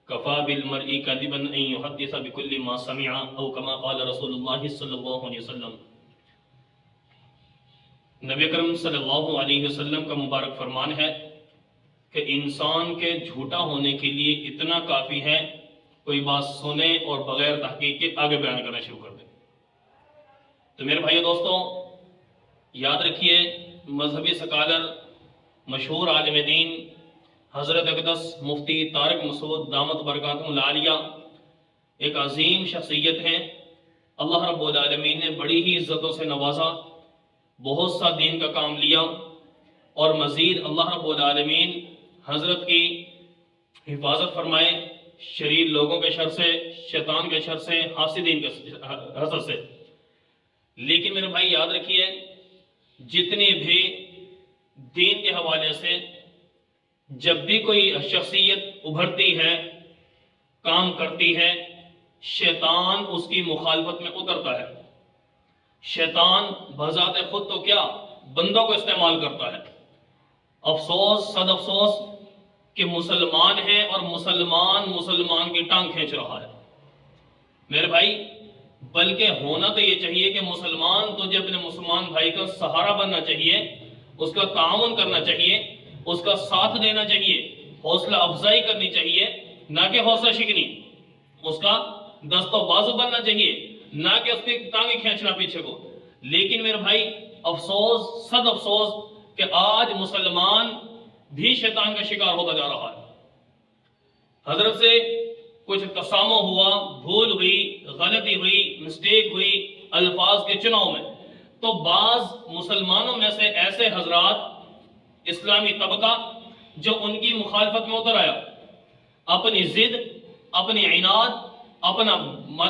کفا بالمرء کذبا ان یحدث بکل ما سمع او کما قال رسول اللہ صلی اللہ علیہ وسلم۔ نبی اکرم صلی اللہ علیہ وسلم کا مبارک فرمان ہے کہ انسان کے جھوٹا ہونے کے لیے اتنا کافی ہے کوئی بات سنے اور بغیر تحقیق کے آگے بیان کرنا شروع کر دے۔ تو میرے بھائیو دوستوں، یاد رکھیے مذہبی سکالر، مشہور عالم دین حضرت اقدس مفتی طارق مسعود دامت برکاتہم العالیہ ایک عظیم شخصیت ہیں۔ اللہ رب العالمین نے بڑی ہی عزتوں سے نوازا، بہت سا دین کا کام لیا، اور مزید اللہ رب العالمین حضرت کی حفاظت فرمائے شریر لوگوں کے شر سے، شیطان کے شر سے، حاسدین کے حسد سے۔ لیکن میرے بھائی یاد رکھیے، جتنی بھی دین کے حوالے سے جب بھی کوئی شخصیت ابھرتی ہے، کام کرتی ہے، شیطان اس کی مخالفت میں اترتا ہے۔ شیطان بذات خود تو کیا، بندوں کو استعمال کرتا ہے۔ افسوس، صد افسوس کہ مسلمان ہے اور مسلمان کی ٹانگ کھینچ رہا ہے۔ میرے بھائی بلکہ ہونا تو یہ چاہیے کہ مسلمان تجھے اپنے مسلمان بھائی کا سہارا بننا چاہیے، اس کا تعاون کرنا چاہیے، اس کا ساتھ دینا چاہیے، حوصلہ افزائی کرنی چاہیے، نہ کہ حوصلہ شکنی، اس کا دست و بازو بننا چاہیے، نہ کہ اس کی ٹانگیں کھینچنا پیچھے کو۔ لیکن میرے بھائی افسوس، صد افسوس کہ آج مسلمان بھی شیطان کا شکار ہوتا جا رہا ہے۔ حضرت سے کچھ تسامح ہوا، بھول ہوئی، غلطی ہوئی، مسٹیک ہوئی الفاظ کے چناؤ میں، تو بعض مسلمانوں میں سے ایسے حضرات، اسلامی طبقہ جو ان کی مخالفت میں اتر آیا، اپنی ضد، اپنی عناد،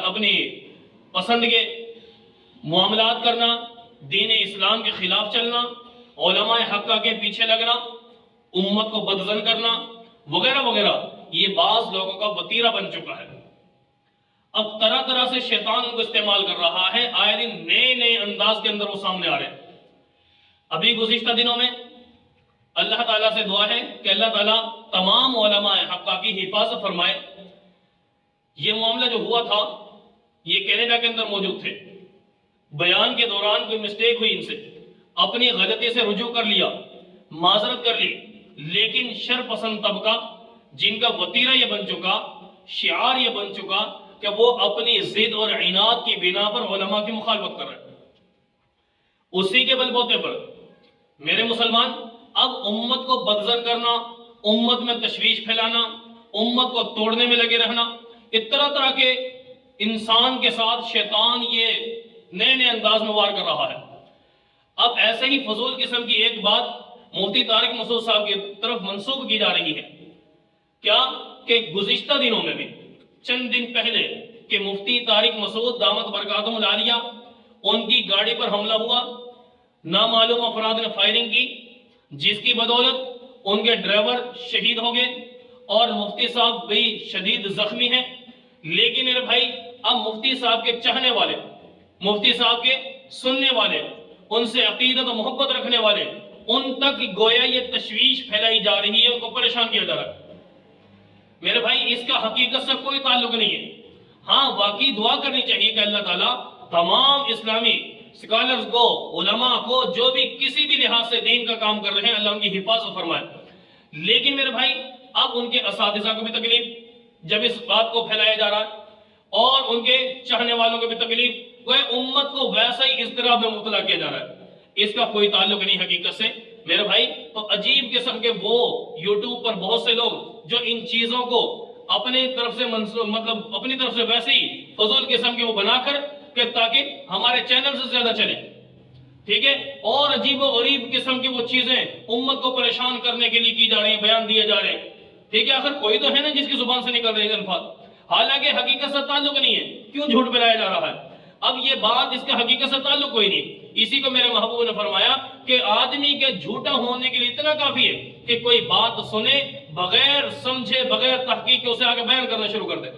اپنی پسند کے معاملات کرنا، دین اسلام کے خلاف چلنا، علماء حقہ کے پیچھے لگنا، امت کو بدظن کرنا وغیرہ وغیرہ، یہ بعض لوگوں کا وتیرہ بن چکا ہے۔ اب طرح طرح سے شیطان ان کو استعمال کر رہا ہے، آئے دن نئے نئے انداز کے اندر وہ سامنے آ رہے ہیں۔ ابھی گزشتہ دنوں میں اللہ تعالیٰ سے دعا ہے کہ اللہ تعالیٰ تمام علماء حقہ کی حفاظت فرمائے۔ یہ معاملہ جو ہوا تھا یہ کینیڈا کے اندر موجود تھے، بیان کے دوران کوئی مسٹیک ہوئی، ان سے اپنی غلطی سے رجوع کر لیا، معذرت کر لی، لیکن شر پسند طبقہ جن کا وتیرہ یہ بن چکا، شعار یہ بن چکا کہ وہ اپنی ضد اور عناد کی بنا پر علماء کی مخالفت کر رہے ہیں۔ اسی کے بل بوتے پر میرے مسلمان اب امت کو بدظن کرنا، امت میں تشویش پھیلانا، امت کو توڑنے میں لگے رہنا، اس طرح طرح کے انسان کے ساتھ شیطان یہ نئے نئے انداز میں وار کر رہا ہے۔ اب ایسے ہی فضول قسم کی ایک بات مفتی طارق مسعود صاحب کی طرف منسوب کی جا رہی ہے، کیا کہ گزشتہ دنوں میں بھی چند دن پہلے کہ مفتی طارق مسعود دامت برکاتہم العالیہ ان کی گاڑی پر حملہ ہوا، نامعلوم افراد نے فائرنگ کی، جس کی بدولت ان کے ڈرائیور شہید ہو گئے اور مفتی صاحب بھی شدید زخمی ہیں۔ لیکن میرے بھائی اب مفتی صاحب کے چاہنے والے، مفتی صاحب کے سننے والے، ان سے عقیدت و محبت رکھنے والے، ان تک گویا یہ تشویش پھیلائی جا رہی ہے، ان کو پریشان کیا جا رہا ہے۔ میرے بھائی اس کا حقیقت سے کوئی تعلق نہیں ہے۔ ہاں واقعی دعا کرنی چاہیے کہ اللہ تعالیٰ تمام اسلامی سکالرز کو، علماء کو، جو بھی کسی بھی لحاظ سے دین کا کام کر رہے ہیں، اللہ ان کی حفاظت فرمائے۔ لیکن میرے بھائی اب ان کے اساتذہ کو بھی تکلیف جب اس بات کو پھیلایا جا رہا ہے، اور ان کے چاہنے والوں کو بھی تکلیف، وہ امت کو ویسا ہی اضطراب میں مبتلا کیا جا رہا ہے۔ اس کا کوئی تعلق نہیں حقیقت سے میرے بھائی۔ تو عجیب قسم کے وہ یوٹیوب پر بہت سے لوگ جو ان چیزوں کو اپنی طرف سے ویسے ہی فضول قسم کے وہ بنا کر کہ تاکہ ہمارے چینل سے زیادہ چلے، ٹھیک ہے، اور عجیب و غریب قسم کی وہ چیزیں امت کو پریشان کرنے کے لیے کی جا رہی ہیں، بیان دیے جا رہے ہیں، ٹھیک ہے۔ آخر کوئی تو ہے نا جس کی زبان سے نکل رہے ہیں الفاظ، حالانکہ حقیقت سے تعلق نہیں ہے، کیوں جھوٹ پھیلایا جا رہا ہے؟ اب یہ بات اس کا حقیقت سے تعلق کوئی نہیں۔ اسی کو میرے محبوب نے فرمایا کہ آدمی کے جھوٹا ہونے کے لیے اتنا کافی ہے کہ کوئی بات سنے، بغیر سمجھے، بغیر تحقیق کے اسے آگے بیان کرنا شروع کر دے۔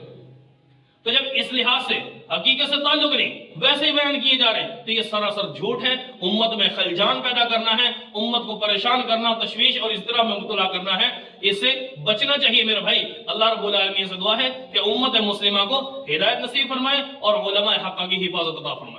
تو جب اس لحاظ سے حقیقت سے تعلق نہیں ویسے ہی بیان کیے جا رہے ہیں تو یہ سراسر جھوٹ ہے، امت میں خلجان پیدا کرنا ہے، امت کو پریشان کرنا، تشویش اور اضطراب میں مبتلا کرنا ہے، اس سے بچنا چاہیے میرے بھائی۔ اللہ رب العالمین سے دعا ہے کہ امت مسلمہ کو ہدایت نصیب فرمائے اور علماء حق کی حفاظت عطا فرمائے۔